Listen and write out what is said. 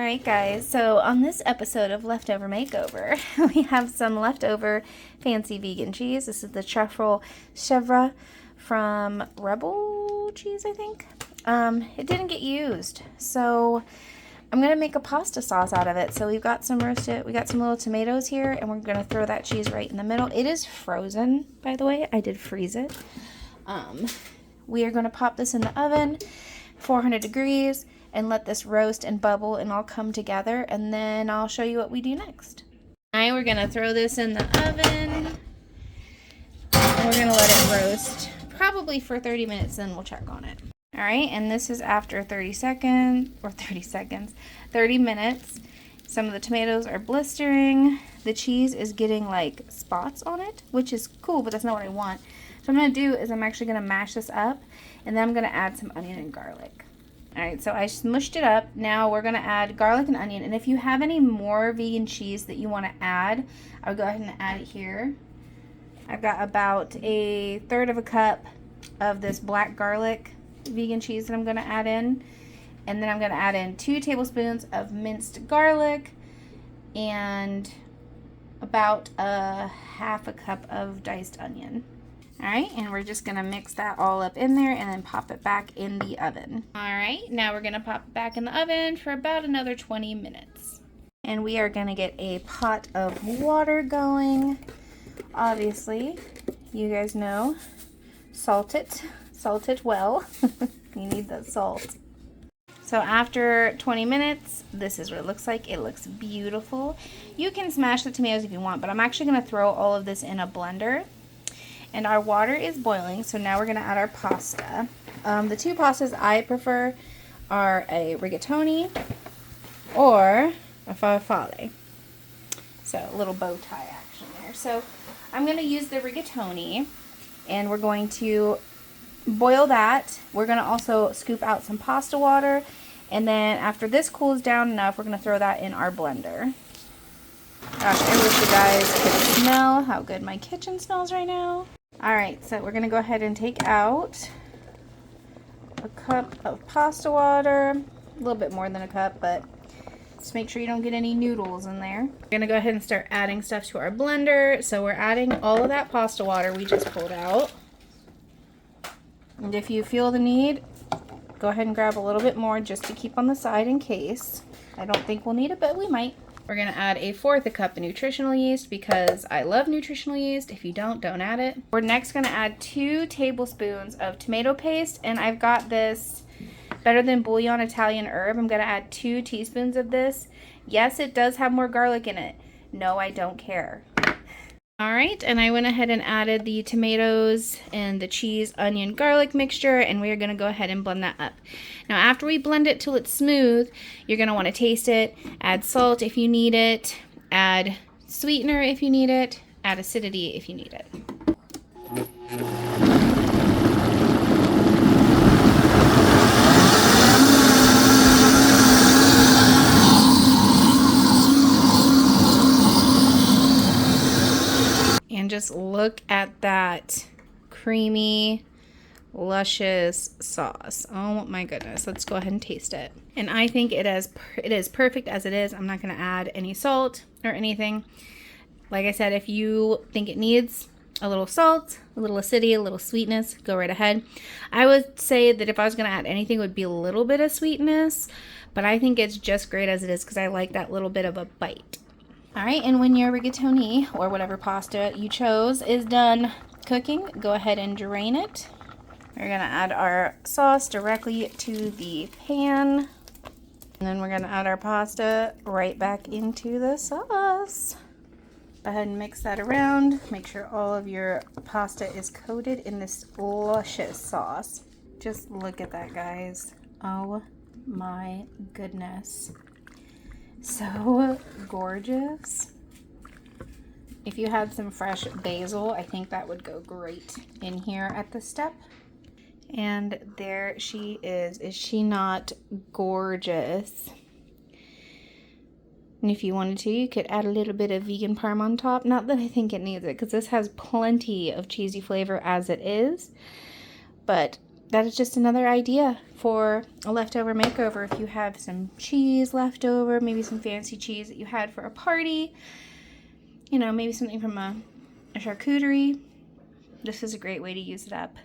Alright guys, so on this episode of Leftover Makeover, we have some leftover fancy vegan cheese. This is the truffle chèvre from Rebel Cheese, I think. It didn't get used, so I'm going to make a pasta sauce out of it. So we got some little tomatoes here, and we're going to throw that cheese right in the middle. It is frozen, by the way. I did freeze it. We are going to pop this in the oven, 400 degrees, and let this roast and bubble and all come together, and then I'll show you what we do next. Alright, we're going to throw this in the oven, and we're going to let it roast probably for 30 minutes, then we'll check on it. Alright, and this is after 30 minutes. Some of the tomatoes are blistering. The cheese is getting like spots on it, which is cool, but that's not what I want. So what I'm going to do is I'm actually going to mash this up, and then I'm going to add some onion and garlic. Alright, so I smushed it up. Now we're going to add garlic and onion. And if you have any more vegan cheese that you want to add, I would go ahead and add it here. I've got about 1/3 cup of this black garlic vegan cheese that I'm going to add in. And then I'm going to add in 2 tablespoons of minced garlic and about 1/2 cup of diced onion. Alright, and we're just going to mix that all up in there and then pop it back in the oven. Alright, now we're going to pop it back in the oven for about another 20 minutes. And we are going to get a pot of water going. Obviously, you guys know, salt it well. You need that salt. So after 20 minutes, this is what it looks like. It looks beautiful. You can smash the tomatoes if you want, but I'm actually going to throw all of this in a blender. And our water is boiling, so now we're going to add our pasta. The 2 pastas I prefer are a rigatoni or a farfalle. So a little bow tie action there. So I'm going to use the rigatoni, and we're going to boil that. We're going to also scoop out some pasta water, and then after this cools down enough, we're going to throw that in our blender. Gosh, I wish you guys could smell how good my kitchen smells right now. Alright, so we're going to go ahead and take out a cup of pasta water. A little bit more than a cup, but just make sure you don't get any noodles in there. We're going to go ahead and start adding stuff to our blender. So we're adding all of that pasta water we just pulled out. And if you feel the need, go ahead and grab a little bit more just to keep on the side in case. I don't think we'll need it, but we might. We're going to add 1/4 cup of nutritional yeast because I love nutritional yeast. If you don't add it. We're next going to add 2 tablespoons of tomato paste, and I've got this Better Than Bouillon Italian herb. I'm going to add 2 teaspoons of this. Yes, it does have more garlic in it. No, I don't care. Alright, and I went ahead and added the tomatoes and the cheese, onion, garlic mixture, and we are going to go ahead and blend that up. Now after we blend it till it's smooth, you're going to want to taste it, add salt if you need it, add sweetener if you need it, add acidity if you need it. And just look at that creamy, luscious sauce. Oh my goodness. Let's go ahead and taste it. And I think it is perfect as it is. I'm not going to add any salt or anything. Like I said, if you think it needs a little salt, a little acidity, a little sweetness, go right ahead. I would say that if I was going to add anything, it would be a little bit of sweetness. But I think it's just great as it is because I like that little bit of a bite. Alright, and when your rigatoni, or whatever pasta you chose, is done cooking, go ahead and drain it. We're going to add our sauce directly to the pan. And then we're going to add our pasta right back into the sauce. Go ahead and mix that around. Make sure all of your pasta is coated in this luscious sauce. Just look at that, guys. Oh my goodness. So gorgeous. If you had some fresh basil, I think that would go great in here at this step. And there she is. Is she not gorgeous? And if you wanted to, you could add a little bit of vegan parm on top. Not that I think it needs it, because this has plenty of cheesy flavor as it is. But that is just another idea for a leftover makeover. If you have some cheese left over, maybe some fancy cheese that you had for a party, you know, maybe something from a charcuterie, this is a great way to use it up.